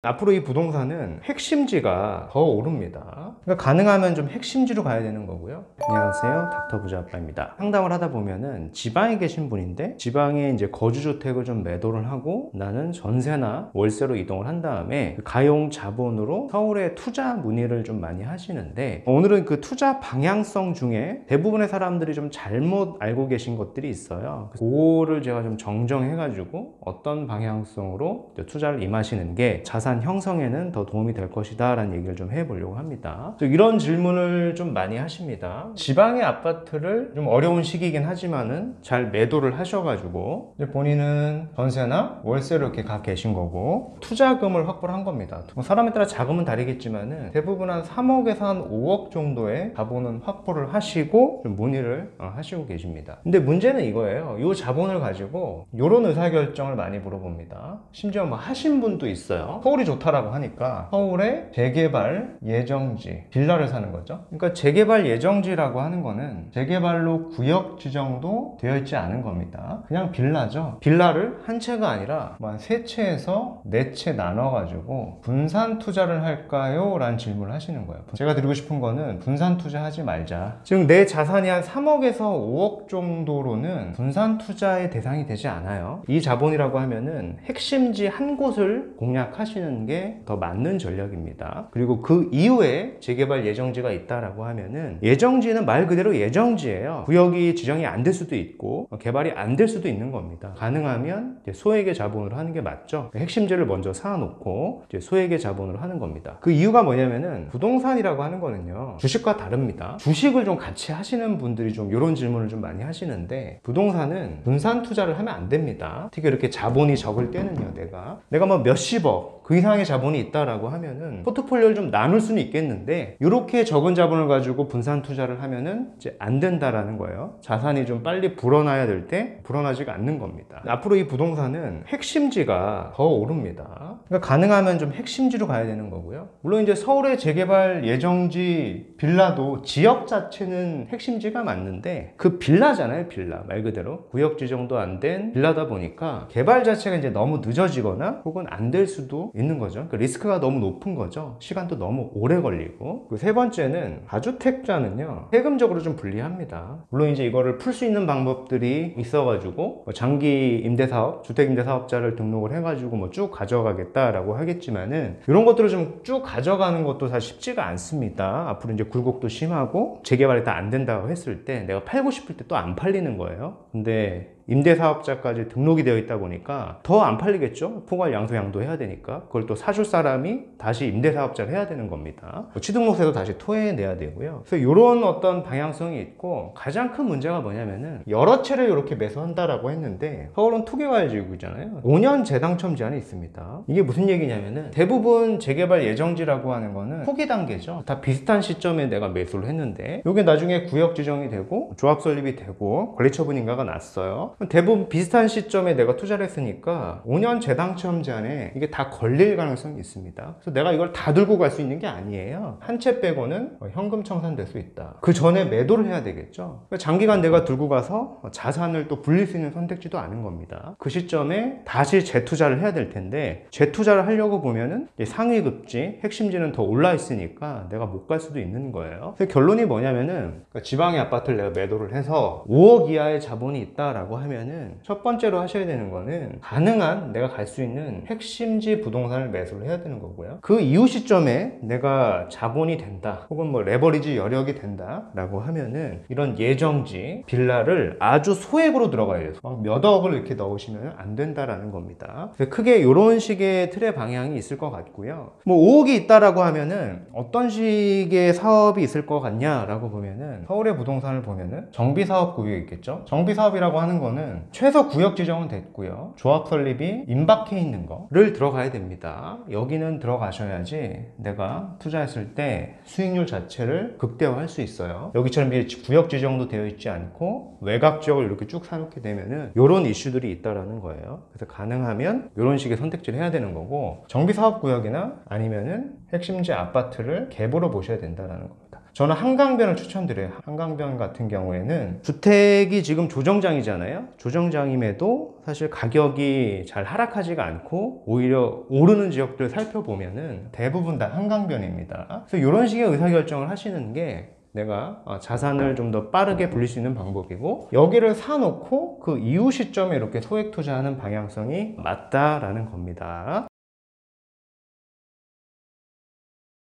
앞으로 이 부동산은 핵심지가 더 오릅니다. 그러니까 가능하면 좀 핵심지로 가야 되는 거고요. 안녕하세요, 닥터 부자 아빠입니다. 상담을 하다 보면은 지방에 계신 분인데 지방에 이제 거주주택을 좀 매도를 하고 나는 전세나 월세로 이동을 한 다음에 그 가용 자본으로 서울에 투자 문의를 좀 많이 하시는데, 오늘은 그 투자 방향성 중에 대부분의 사람들이 좀 잘못 알고 계신 것들이 있어요. 그거를 제가 좀 정정해 가지고 어떤 방향성으로 투자를 임하시는 게 자산 형성에는 더 도움이 될 것이다 라는 얘기를 좀 해보려고 합니다. 이런 질문을 좀 많이 하십니다. 지방의 아파트를 좀 어려운 시기이긴 하지만은 잘 매도를 하셔가지고 본인은 전세나 월세로 이렇게 가 계신 거고 투자금을 확보를 한 겁니다. 사람에 따라 자금은 다르겠지만은 대부분 한 3억에서 한 5억 정도의 자본은 확보를 하시고 좀 문의를 하시고 계십니다. 근데 문제는 이거예요. 이 자본을 가지고 이런 의사결정을 많이 물어봅니다. 심지어 뭐 하신 분도 있어요. 서울이 좋다라고 하니까 서울에 재개발 예정지 빌라를 사는 거죠. 그러니까 재개발 예정지라고 하는 거는 재개발로 구역 지정도 되어 있지 않은 겁니다. 그냥 빌라죠. 빌라를 한 채가 아니라 한 세 채에서 네 채 나눠 가지고 분산 투자를 할까요? 라는 질문을 하시는 거예요. 제가 드리고 싶은 거는 분산 투자하지 말자. 즉 내 자산이 한 3억에서 5억 정도로는 분산 투자의 대상이 되지 않아요. 이 자본이라고 하면은 핵심지 한 곳을 공략하시는 게 더 맞는 전략입니다. 그리고 그 이후에 재개발 예정지가 있다라고 하면은 예정지는 말 그대로 예정지예요. 구역이 지정이 안 될 수도 있고 개발이 안 될 수도 있는 겁니다. 가능하면 소액의 자본으로 하는 게 맞죠. 핵심지를 먼저 쌓아놓고 소액의 자본으로 하는 겁니다. 그 이유가 뭐냐면은 부동산이라고 하는 거는요, 주식과 다릅니다. 주식을 좀 같이 하시는 분들이 좀 이런 질문을 좀 많이 하시는데, 부동산은 분산 투자를 하면 안 됩니다. 특히 이렇게 자본이 적을 때는요, 내가 뭐 몇십억 그 이상의 자본이 있다라고 하면은 포트폴리오를 좀 나눌 수는 있겠는데, 이렇게 적은 자본을 가지고 분산 투자를 하면은 이제 안 된다라는 거예요. 자산이 좀 빨리 불어나야 될 때 불어나지가 않는 겁니다. 앞으로 이 부동산은 핵심지가 더 오릅니다. 그러니까 가능하면 좀 핵심지로 가야 되는 거고요. 물론 이제 서울의 재개발 예정지 빌라도 지역 자체는 핵심지가 맞는데 그 빌라잖아요. 빌라 말 그대로 구역 지정도 안 된 빌라다 보니까 개발 자체가 이제 너무 늦어지거나 혹은 안 될 수도 있는 거죠. 그러니까 리스크가 너무 높은 거죠. 시간도 너무 오래 걸리고. 세 번째는 다주택자는요, 세금적으로 좀 불리합니다. 물론 이제 이거를 풀 수 있는 방법들이 있어가지고 장기 임대사업, 주택임대사업자를 등록을 해가지고 뭐 쭉 가져가겠다라고 하겠지만은, 이런 것들을 좀 쭉 가져가는 것도 사실 쉽지가 않습니다. 앞으로 이제 굴곡도 심하고 재개발이 다 안 된다고 했을 때 내가 팔고 싶을 때 또 안 팔리는 거예요. 근데 임대사업자까지 등록이 되어 있다 보니까 더 안 팔리겠죠. 포괄 양도 해야 되니까 그걸 또 사줄 사람이 다시 임대사업자를 해야 되는 겁니다. 취등록세도 다시 토해내야 되고요. 그래서 이런 어떤 방향성이 있고, 가장 큰 문제가 뭐냐면은 여러 채를 이렇게 매수한다라고 했는데 서울은 투개발지구잖아요. 5년 재당첨 제한이 있습니다. 이게 무슨 얘기냐면은 대부분 재개발 예정지라고 하는 거는 초기 단계죠. 다 비슷한 시점에 내가 매수를 했는데 이게 나중에 구역 지정이 되고 조합 설립이 되고 관리처분 인가가 났어요. 대부분 비슷한 시점에 내가 투자를 했으니까 5년 재당첨 제한에 이게 다 걸릴 가능성이 있습니다. 그래서 내가 이걸 다 들고 갈 수 있는 게 아니에요. 한 채 빼고는 현금 청산될 수 있다. 그 전에 매도를 해야 되겠죠. 장기간 내가 들고 가서 자산을 또 불릴 수 있는 선택지도 않은 겁니다. 그 시점에 다시 재투자를 해야 될 텐데, 재투자를 하려고 보면은 상위급지, 핵심지는 더 올라 있으니까 내가 못 갈 수도 있는 거예요. 그래서 결론이 뭐냐면은, 지방의 아파트를 내가 매도를 해서 5억 이하의 자본이 있다라고 하면은 첫 번째로 하셔야 되는 거는 가능한 내가 갈 수 있는 핵심지 부동산을 매수를 해야 되는 거고요. 그 이후 시점에 내가 자본이 된다 혹은 뭐 레버리지 여력이 된다 라고 하면은 이런 예정지 빌라를 아주 소액으로 들어가야 돼요. 막 몇 억을 이렇게 넣으시면 안 된다라는 겁니다. 크게 이런 식의 틀의 방향이 있을 것 같고요. 뭐 5억이 있다라고 하면은 어떤 식의 사업이 있을 것 같냐라고 보면은, 서울의 부동산을 보면은 정비사업 구역이 있겠죠. 정비사업이라고 하는 거는 최소 구역 지정은 됐고요. 조합 설립이 임박해 있는 거를 들어가야 됩니다. 여기는 들어가셔야지 내가 투자했을 때 수익률 자체를 극대화할 수 있어요. 여기처럼 이제 구역 지정도 되어 있지 않고 외곽 지역을 이렇게 쭉 사놓게 되면은 이런 이슈들이 있다라는 거예요. 그래서 가능하면 이런 식의 선택지를 해야 되는 거고, 정비사업 구역이나 아니면은 핵심지 아파트를 갭으로 보셔야 된다는 겁니다. 저는 한강변을 추천드려요. 한강변 같은 경우에는 주택이 지금 조정장이잖아요. 조정장임에도 사실 가격이 잘 하락하지가 않고 오히려 오르는 지역들을 살펴보면은 대부분 다 한강변입니다. 그래서 이런 식의 의사결정을 하시는 게 내가 자산을 좀 더 빠르게 불릴 수 있는 방법이고, 여기를 사놓고 그 이후 시점에 이렇게 소액 투자하는 방향성이 맞다라는 겁니다.